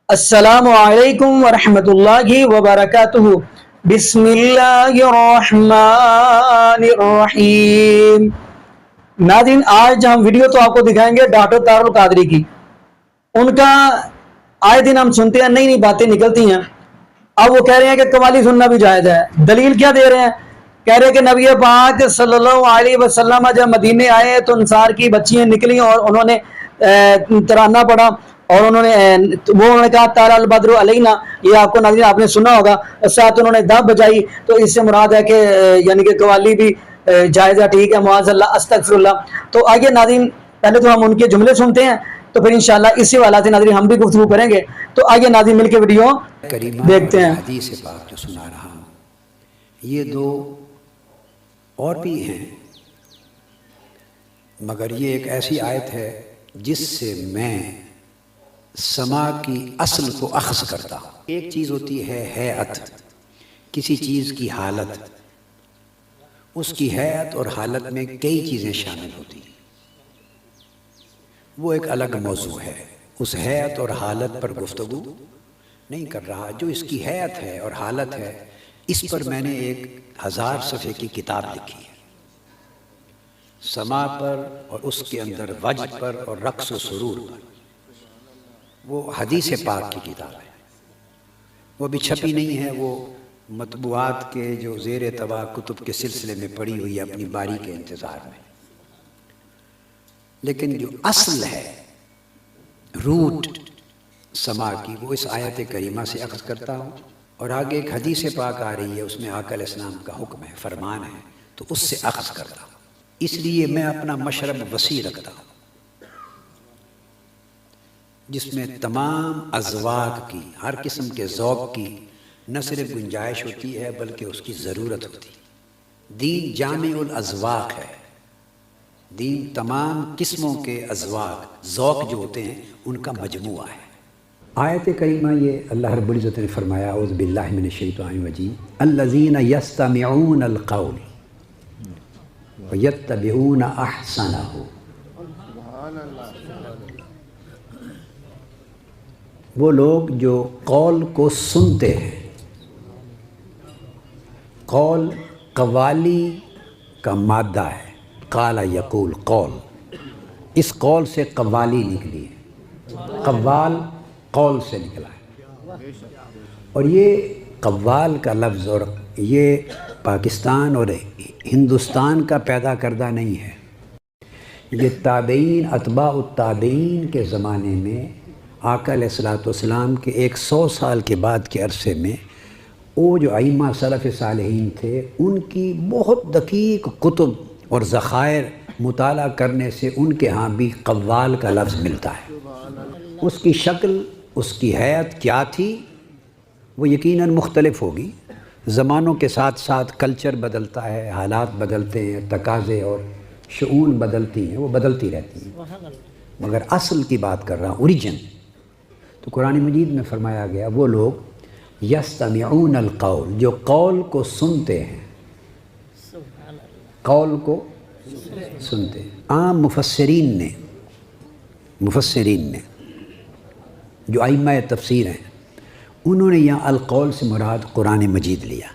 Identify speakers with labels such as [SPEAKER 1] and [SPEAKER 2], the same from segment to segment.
[SPEAKER 1] السلام علیکم ورحمۃ اللہ وبرکاتہ۔ بسم اللہ الرحمن الرحیم۔ ناظرین، آج ہم ویڈیو تو آپ کو دکھائیں گے ڈاکٹر طاہر القادری کی۔ ان کا آئے دن ہم سنتے ہیں نئی نئی باتیں نکلتی ہیں۔ اب وہ کہہ رہے ہیں کہ قوالی سننا بھی جائز ہے۔ دلیل کیا دے رہے ہیں؟ کہہ رہے ہیں کہ نبی پاک صلی اللہ علیہ وسلم جب مدینے آئے تو انصار کی بچیاں نکلیں اور انہوں نے ترانہ پڑھا اور انہوں نے کہا تعالی البدر علینا۔ یہ آپ کو ناظرین آپ نے سنا ہوگا۔ ساتھ انہوں نے دب بجائی، تو اس سے مراد ہے کہ یعنی کہ قوالی بھی جائز ہے، ٹھیک ہے، معاذ اللہ، استغفر اللہ۔ تو آئیے ناظرین، پہلے تو ہم ان کے جملے سنتے ہیں، تو پھر انشاءاللہ اسی والا سے ناظرین ہم بھی گفتگو کریں گے۔ تو آئیے ناظرین مل کے ویڈیو دیکھتے ہیں۔
[SPEAKER 2] حدیث پاک جو سنا رہا ہوں، یہ دو اور بھی ہیں، مگر یہ ایک ایسی آیت ہے جس سے میں سما کی اصل کو اخذ کرتا ہوں۔ ایک چیز ہوتی ہے ہیئت، کسی چیز کی حالت، اس کی ہیئت اور حالت میں کئی چیزیں شامل ہوتی ہیں، وہ ایک الگ موضوع ہے۔ اس ہیئت اور حالت پر گفتگو نہیں کر رہا۔ جو اس کی ہیئت ہے اور حالت ہے، اس پر میں نے ایک 1000 صفحے کی کتاب لکھی ہے، سما پر اور اس کے اندر وجد پر اور رقص و سرور پر۔ وہ حدیث پاک کی کتاب ہے، وہ بھی چھپی نہیں ہے، وہ مطبوعات کے جو زیر طبع کتب کے سلسلے میں پڑھی ہوئی ہے اپنی باری کے انتظار میں۔ لیکن جو اصل ہے، روٹ سما کی، وہ اس آیت کریمہ سے اخذ کرتا ہوں، اور آگے ایک حدیث پاک آ رہی ہے، اس میں آقا علیہ السلام کا حکم ہے، فرمان ہے، تو اس سے اخذ کرتا ہوں۔ اس لیے میں اپنا مشرب وسیع رکھتا ہوں، جس میں تمام اذواق کی، ہر قسم کے ذوق کی نہ صرف گنجائش ہوتی ہے بلکہ اس کی ضرورت ہوتی ہے۔ دین جامع الاذواق ہے، دین تمام قسموں کے اذواق، ذوق جو ہوتے ہیں، ان کا مجموعہ ہے۔ آیت کریمہ یہ اللہ رب العزت نے فرمایا، اعوذ باللہ من الشیطان الرجیم، الذین یستمعون القول ویتبعون احسنہ۔ وہ لوگ جو قول کو سنتے ہیں، قول قوالی کا مادہ ہے، قال یقول قول، اس قول سے قوالی نکلی ہے، قوال قول سے نکلا ہے۔ اور یہ قوال کا لفظ اور یہ پاکستان اور ہندوستان کا پیدا کردہ نہیں ہے، یہ تابعین، اتباع التابعین کے زمانے میں آقا علیہ السلام کے 100 سال کے بعد کے عرصے میں وہ جو ائمہ سلف صالحین تھے، ان کی بہت دقیق کتب اور ذخائر مطالعہ کرنے سے ان کے ہاں بھی قوال کا لفظ ملتا ہے۔ اس کی شکل، اس کی ہیئت کیا تھی، وہ یقیناً مختلف ہوگی۔ زمانوں کے ساتھ ساتھ کلچر بدلتا ہے، حالات بدلتے ہیں، تقاضے اور شؤون بدلتی ہیں، وہ بدلتی رہتی ہیں، مگر اصل کی بات کر رہا ہوں، اوریجن۔ تو قرآن مجید میں فرمایا گیا، وہ لوگ یستمعون القول، جو قول کو سنتے ہیں، قول کو سنتے ہیں۔ عام مفسرین نے جو ائمہ تفسیر ہیں، انہوں نے یہاں القول سے مراد قرآن مجید لیا۔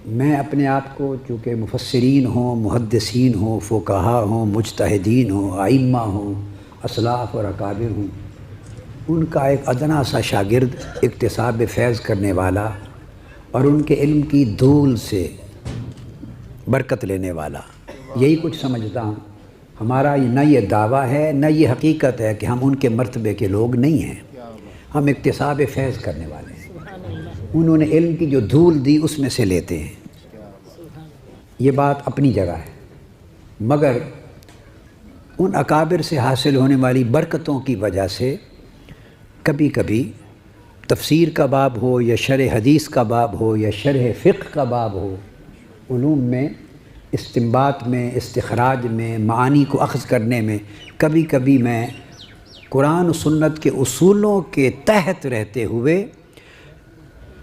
[SPEAKER 2] میں اپنے آپ کو چونکہ مفسرین ہوں، محدثین ہوں، فقہا ہوں، مجتہدین ہوں، ائمہ ہوں، اسلاف اور اکابر ہوں، ان کا ایک ادنا سا شاگرد، اکتساب فیض کرنے والا اور ان کے علم کی دھول سے برکت لینے والا، یہی کچھ سمجھتا ہوں۔ ہمارا نہ یہ دعویٰ ہے نہ یہ حقیقت ہے کہ ہم ان کے مرتبے کے لوگ نہیں ہیں، ہم اکتساب فیض کرنے والے ہیں۔ انہوں نے علم کی جو دھول دی اس میں سے لیتے ہیں، یہ بات اپنی جگہ ہے، مگر ان اکابر سے حاصل ہونے والی برکتوں کی وجہ سے کبھی کبھی تفسیر کا باب ہو یا شرح حدیث کا باب ہو یا شرح فقہ کا باب ہو، علوم میں استنباط میں، استخراج میں، معانی کو اخذ کرنے میں کبھی کبھی میں قرآن و سنت کے اصولوں کے تحت رہتے ہوئے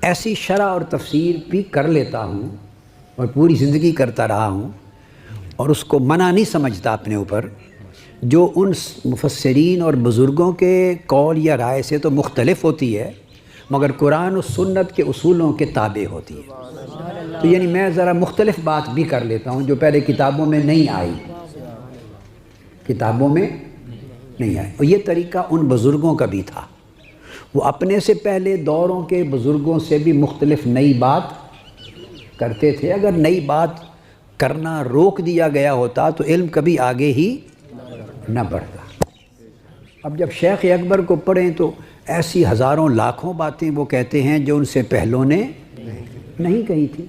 [SPEAKER 2] ایسی شرح اور تفسیر بھی کر لیتا ہوں اور پوری زندگی کرتا رہا ہوں، اور اس کو منع نہیں سمجھتا اپنے اوپر، جو ان مفسرین اور بزرگوں کے قول یا رائے سے تو مختلف ہوتی ہے مگر قرآن و سنت کے اصولوں کے تابع ہوتی ہے۔ تو یعنی میں ذرا مختلف بات بھی کر لیتا ہوں جو پہلے کتابوں میں نہیں آئی، کتابوں میں نہیں آئی، اور یہ طریقہ ان بزرگوں کا بھی تھا۔ وہ اپنے سے پہلے دوروں کے بزرگوں سے بھی مختلف نئی بات کرتے تھے۔ اگر نئی بات کرنا روک دیا گیا ہوتا تو علم کبھی آگے ہی نہ بڑھتا۔ اب جب شیخ اکبر کو پڑھیں تو ایسی ہزاروں لاکھوں باتیں وہ کہتے ہیں جو ان سے پہلوں نے نہیں کہی تھی۔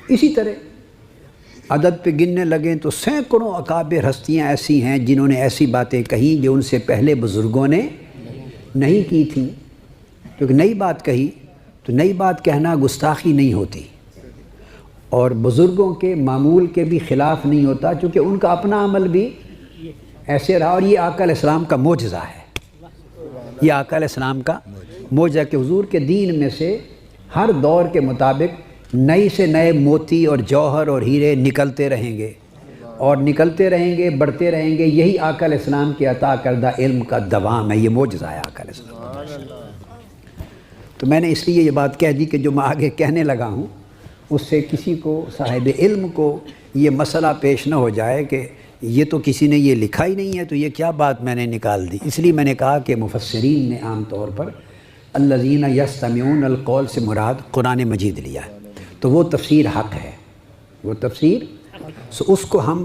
[SPEAKER 2] اسی طرح عدد پہ گننے لگیں تو سینکڑوں اکابر ہستیاں ایسی ہیں جنہوں نے ایسی باتیں کہیں جو ان سے پہلے بزرگوں نے نہیں کی تھیں، کیونکہ نئی بات کہی تو نئی بات کہنا گستاخی نہیں ہوتی اور بزرگوں کے معمول کے بھی خلاف نہیں ہوتا، چونکہ ان کا اپنا عمل بھی ایسے رہا۔ اور یہ آقا علیہ السلام کا معجزہ ہے، یہ آقا علیہ السلام کا معجزہ کہ حضور کے دین میں سے ہر دور کے مطابق نئی سے نئے موتی اور جوہر اور ہیرے نکلتے رہیں گے اور نکلتے رہیں گے، بڑھتے رہیں گے۔ یہی آقا علیہ السلام کی عطا کردہ علم کا دوام ہے، یہ معجزہ ہے آقا علیہ السلام۔ تو میں نے اس لیے یہ بات کہہ دی کہ جو میں آگے کہنے لگا ہوں اس سے کسی کو صاحب علم کو یہ مسئلہ پیش نہ ہو جائے کہ یہ تو کسی نے یہ لکھا ہی نہیں ہے تو یہ کیا بات میں نے نکال دی۔ اس لیے میں نے کہا کہ مفسرین نے عام طور پر الذین یستمعون القول سے مراد قرآن مجید لیا ہے، تو وہ تفسیر حق ہے، وہ تفسیر اس کو ہم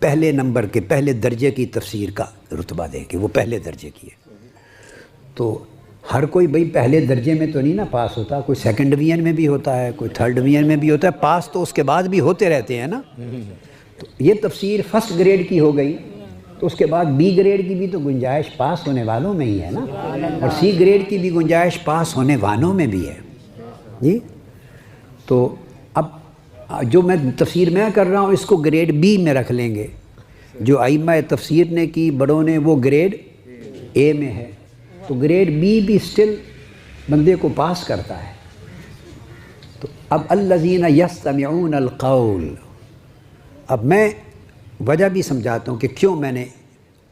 [SPEAKER 2] پہلے نمبر کے پہلے درجے کی تفسیر کا رتبہ دیں گے، وہ پہلے درجے کی ہے۔ تو ہر کوئی بھئی پہلے درجے میں تو نہیں نا پاس ہوتا، کوئی سیکنڈ ڈویژن میں بھی ہوتا ہے، کوئی تھرڈ ڈویژن میں بھی ہوتا ہے، پاس تو اس کے بعد بھی ہوتے رہتے ہیں نا۔ تو یہ تفسیر فرسٹ گریڈ کی ہو گئی تو اس کے بعد بی گریڈ کی بھی تو گنجائش پاس ہونے والوں میں ہی ہے نا، اور سی گریڈ کی بھی گنجائش پاس ہونے والوں میں بھی ہے جی۔ تو اب جو میں تفسیر میں کر رہا ہوں اس کو گریڈ بی میں رکھ لیں گے، جو ائمہ تفسیر نے کی بڑوں نے وہ گریڈ اے میں ہے، تو گریڈ بی بھی سٹل بندے کو پاس کرتا ہے۔ تو اب الذین یستمعون القول، اب میں وجہ بھی سمجھاتا ہوں کہ کیوں میں نے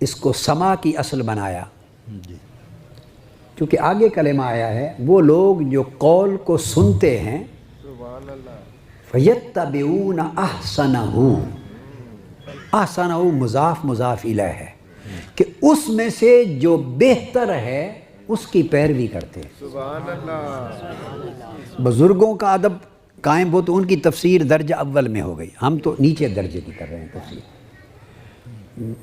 [SPEAKER 2] اس کو سما کی اصل بنایا، کیونکہ آگے کلمہ آیا ہے وہ لوگ جو قول کو سنتے ہیں فَيَتَّبِعُونَ أَحْسَنَهُ، احسنہ مضاف مضاف الیہ ہے کہ اس میں سے جو بہتر ہے اس کی پیروی کرتے ہیں۔ سبحان اللہ۔ بزرگوں کا ادب قائم ہو تو ان کی تفسیر درجہ اول میں ہو گئی، ہم تو نیچے درجے کی کر رہے ہیں تفسیر۔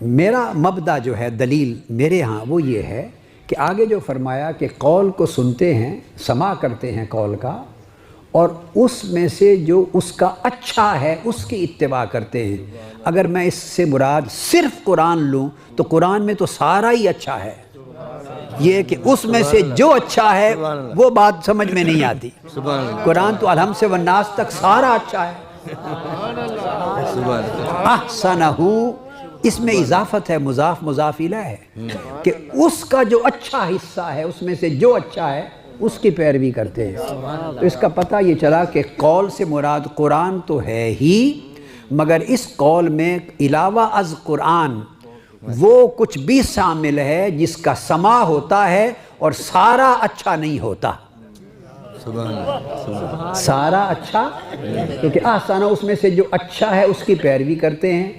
[SPEAKER 2] میرا مبدا جو ہے دلیل میرے ہاں وہ یہ ہے کہ آگے جو فرمایا کہ قول کو سنتے ہیں، سماع کرتے ہیں قول کا، اور اس میں سے جو اس کا اچھا ہے اس کی اتباع کرتے ہیں۔ اگر میں اس سے مراد صرف قرآن لوں تو قرآن میں تو سارا ہی اچھا ہے، یہ کہ اس میں سے جو اچھا ہے وہ بات سمجھ میں نہیں آتی۔ قرآن تو الحمد سے والناس تک سارا اچھا ہے۔ احسنہ، اس میں اضافت ہے، مضاف مضاف الیہ ہے کہ اس کا جو اچھا حصہ ہے اس میں سے جو اچھا ہے اس کی پیروی کرتے ہیں۔ تو اس کا پتہ یہ چلا کہ قول سے مراد قرآن تو ہے ہی، مگر اس قول میں علاوہ از قرآن وہ کچھ بھی شامل ہے جس کا سماع ہوتا ہے اور سارا اچھا نہیں ہوتا۔ سارا اچھا، کیونکہ احسانہ اس میں سے جو اچھا ہے اس کی پیروی کرتے ہیں۔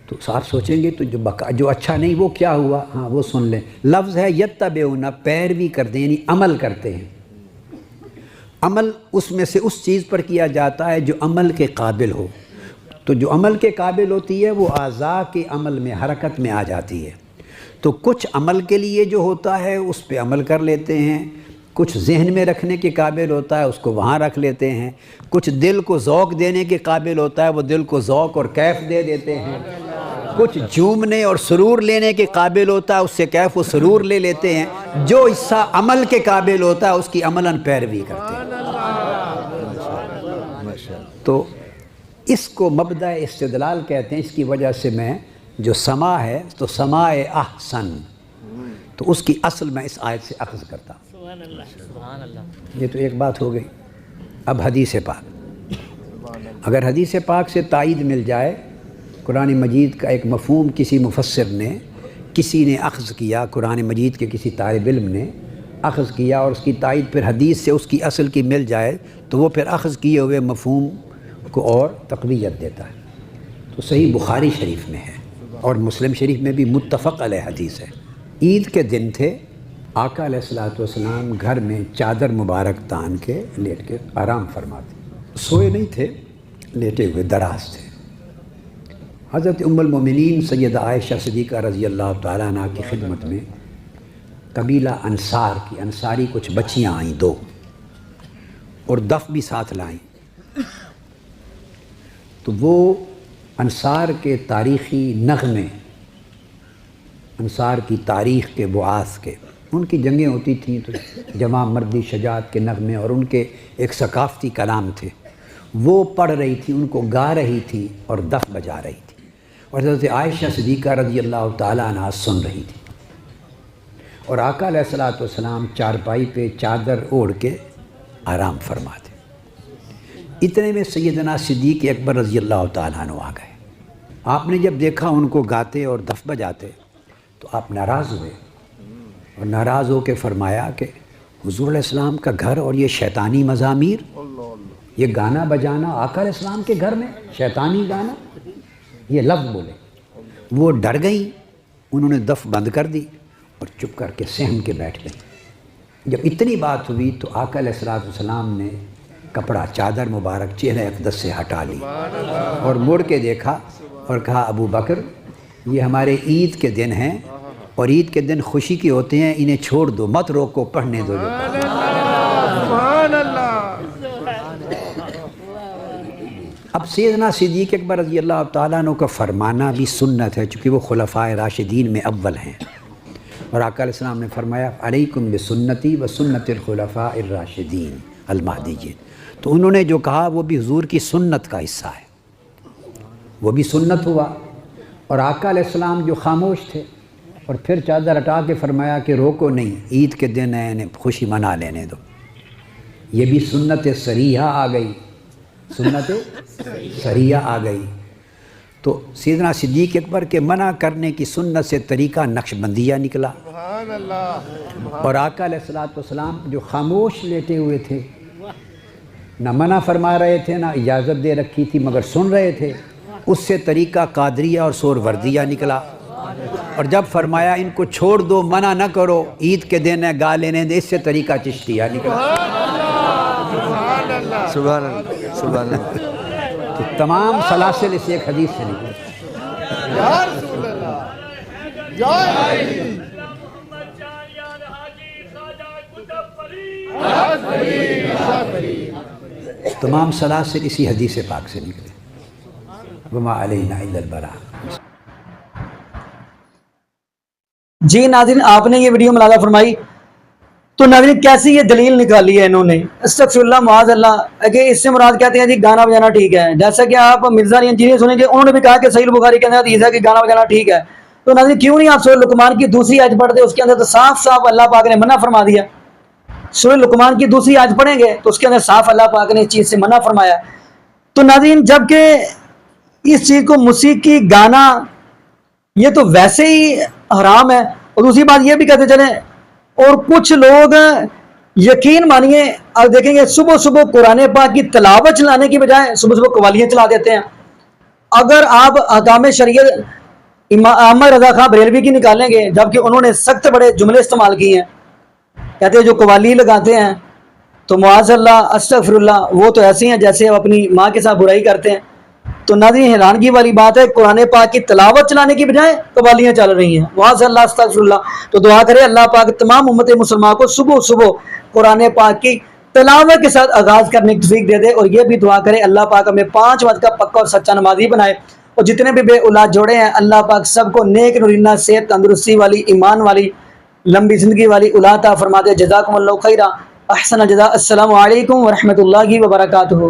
[SPEAKER 2] تو آپ سوچیں گے تو جو اچھا نہیں وہ کیا ہوا؟ ہاں وہ سن لیں، لفظ ہے یتبعون، پیروی کرتے ہیں یعنی عمل کرتے ہیں۔ عمل اس میں سے اس چیز پر کیا جاتا ہے جو عمل کے قابل ہو، تو جو عمل کے قابل ہوتی ہے وہ اعضاء کے عمل میں حرکت میں آ جاتی ہے۔ تو کچھ عمل کے لیے جو ہوتا ہے اس پہ عمل کر لیتے ہیں، کچھ ذہن میں رکھنے کے قابل ہوتا ہے اس کو وہاں رکھ لیتے ہیں، کچھ دل کو ذوق دینے کے قابل ہوتا ہے وہ دل کو ذوق اور کیف دے دیتے ہیں، کچھ جھومنے اور سرور لینے کے قابل ہوتا ہے اس سے کیف و سرور لے لیتے ہیں، جو حصہ عمل کے قابل ہوتا ہے اس کی عملاً پیروی کرتے ہیں۔ تو اس کو مبدأ استدلال کہتے ہیں۔ اس کی وجہ سے میں جو سماع ہے تو سماع احسن، تو اس کی اصل میں اس آیت سے اخذ کرتا ہوں۔ یہ تو ایک بات ہو گئی۔ اب حدیث پاک، اگر حدیث پاک سے تائید مل جائے قرآن مجید کا ایک مفہوم کسی مفسر نے، کسی نے اخذ کیا، قرآن مجید کے کسی طالب علم نے اخذ کیا اور اس کی تائید پھر حدیث سے اس کی اصل کی مل جائے تو وہ پھر اخذ کیے ہوئے مفہوم کو اور تقویت دیتا ہے۔ تو صحیح بخاری شریف میں ہے اور مسلم شریف میں بھی متفق علیہ حدیث ہے۔ عید کے دن تھے، آقا علیہ الصلوۃ والسلام گھر میں چادر مبارک تان کے لیٹ کے آرام فرماتے، سوئے نہیں تھے، لیٹے ہوئے دراز تھے۔ حضرت ام المومنین سیدہ عائشہ صدیقہ رضی اللہ تعالیٰ عنہ کی خدمت میں قبیلہ انصار کی انصاری کچھ بچیاں آئیں 2 اور دف بھی ساتھ لائیں۔ تو وہ انصار کے تاریخی نغمے، انصار کی تاریخ کے بعاث کے، ان کی جنگیں ہوتی تھیں تو جمع مردی شجاعت کے نغمے اور ان کے ایک ثقافتی کلام تھے، وہ پڑھ رہی تھی، ان کو گا رہی تھی اور دف بجا رہی تھی، اور حضرت عائشہ صدیقہ رضی اللہ تعالیٰ عنہ سن رہی تھی، اور آقا علیہ الصلوۃ والسلام چارپائی پہ چادر اوڑھ کے آرام فرماتے۔ اتنے میں سیدنا صدیق اکبر رضی اللہ تعالیٰ عنہ آ گئے۔ آپ نے جب دیکھا ان کو گاتے اور دف بجاتے تو آپ ناراض ہوئے، اور ناراض ہو کے فرمایا کہ حضور علیہ السلام کا گھر اور یہ شیطانی مزامیر، یہ گانا بجانا آقا علیہ السلام کے گھر میں، شیطانی گانا، یہ لفظ بولے۔ وہ ڈر گئیں، انہوں نے دف بند کر دی اور چپ کر کے سہم کے بیٹھ گئیں۔ جب اتنی بات ہوئی تو آقا علیہ السلام نے کپڑا چادر مبارک چہرہ اقدس سے ہٹا لی اور مڑ کے دیکھا اور کہا ابو بکر، یہ ہمارے عید کے دن ہیں اور عید کے دن خوشی کے ہوتے ہیں، انہیں چھوڑ دو، مت روکو، پڑھنے دو۔ اب سیدنا صدیق اکبر رضی اللہ تعالیٰ عنہ کا فرمانا بھی سنت ہے، چونکہ وہ خلفائے راشدین میں اول ہیں، اور آقا علیہ السلام نے فرمایا علیکم بسنتی و سنت الخلفاء الراشدین المہدیین۔ تو انہوں نے جو کہا وہ بھی حضور کی سنت کا حصہ ہے، وہ بھی سنت ہوا۔ اور آقا علیہ السلام جو خاموش تھے اور پھر چادر ہٹا کے فرمایا کہ روکو نہیں، عید کے دن ہے، انہیں خوشی منا لینے دو، یہ بھی سنت صریحہ آ گئی، سنت صریحہ آ گئی۔ تو سیدنا صدیق اکبر کے منع کرنے کی سنت سے طریقہ نقش بندیہ نکلا، اور آقا علیہ السلام جو خاموش لیٹے ہوئے تھے، نہ منع فرما رہے تھے نہ اجازت دے رکھی تھی، مگر سن رہے تھے، اس سے طریقہ قادریہ اور سور وردیہ نکلا۔ اور جب فرمایا ان کو چھوڑ دو، منع نہ کرو، عید کے دن ہے، گا لینے دے، اس سے طریقہ چشتیہ نکلا۔
[SPEAKER 3] سبحان اللہ، سبحان اللہ۔
[SPEAKER 2] تو تمام سلاسل اس ایک حدیث سے نکلے۔
[SPEAKER 3] یا رسول اللہ، یا
[SPEAKER 2] تمام سلاسل اسی حدیث پاک سے نکلے۔ وما علینا الا البلاغ۔
[SPEAKER 1] جی ناظرین، آپ نے یہ ویڈیو ملاحظہ فرمائی تو ناظرین کیسی یہ دلیل نکالی ہے انہوں نے، استغفر اللہ معاذ اللہ، کہ اس سے مراد کہتے ہیں جی گانا بجانا ٹھیک ہے۔ جیسا کہ آپ مرزا علی انجینئر سنیں گے، انہوں نے بھی کہا کہ صحیح بخاری کے اندر حدیث ہے کہ گانا بجانا ٹھیک ہے۔ تو ناظرین کیوں نہیں آپ سورہ لقمان کی دوسری آیت پڑھتے؟ اس کے اندر تو صاف صاف اللہ پاک نے منع فرما دیا۔ سورہ لقمان کی دوسری آیت پڑھیں گے تو اس کے اندر صاف اللہ پاک نے اس چیز سے منع فرمایا۔ تو ناظرین جب کہ اس چیز کو موسیقی گانا یہ تو ویسے ہی حرام ہے، اور دوسری بات یہ بھی کہتے چلیں، اور کچھ لوگ یقین مانیے آپ دیکھیں گے صبح صبح قرآن پاک کی تلاوت چلانے کی بجائے صبح صبح قوالیاں چلا دیتے ہیں۔ اگر آپ احکام شریعت احمد رضا خان بریلوی کی نکالیں گے، جبکہ انہوں نے سخت بڑے جملے استعمال کیے ہیں، کہتے ہیں جو قوالی لگاتے ہیں تو معاذ اللہ استغفر اللہ، وہ تو ایسے ہیں جیسے وہ اپنی ماں کے ساتھ برائی کرتے ہیں۔ تو ناظرین حیرانگی والی بات ہے، قرآن پاک کی تلاوت چلانے کی بجائے قوالیاں چل رہی ہیں، معاذ اللہ استغفر اللہ۔ تو دعا کرے اللہ پاک تمام امت مسلمان کو صبح صبح قرآن پاک کی تلاوت کے ساتھ آغاز کرنے کی توفیق دے دے، اور یہ بھی دعا کرے اللہ پاک ہمیں 5 وقت کا پکا اور سچا نمازی بنائے، اور جتنے بھی بے اولاد جوڑے ہیں اللہ پاک سب کو نیک نورینہ صحت تندرستی والی ایمان والی لمبی زندگی والی اولاد عطا فرما دے۔ جزاکم اللہ خیرہ، احسن الجزاء۔ السلام علیکم ورحمۃ اللہ وبرکاتہ۔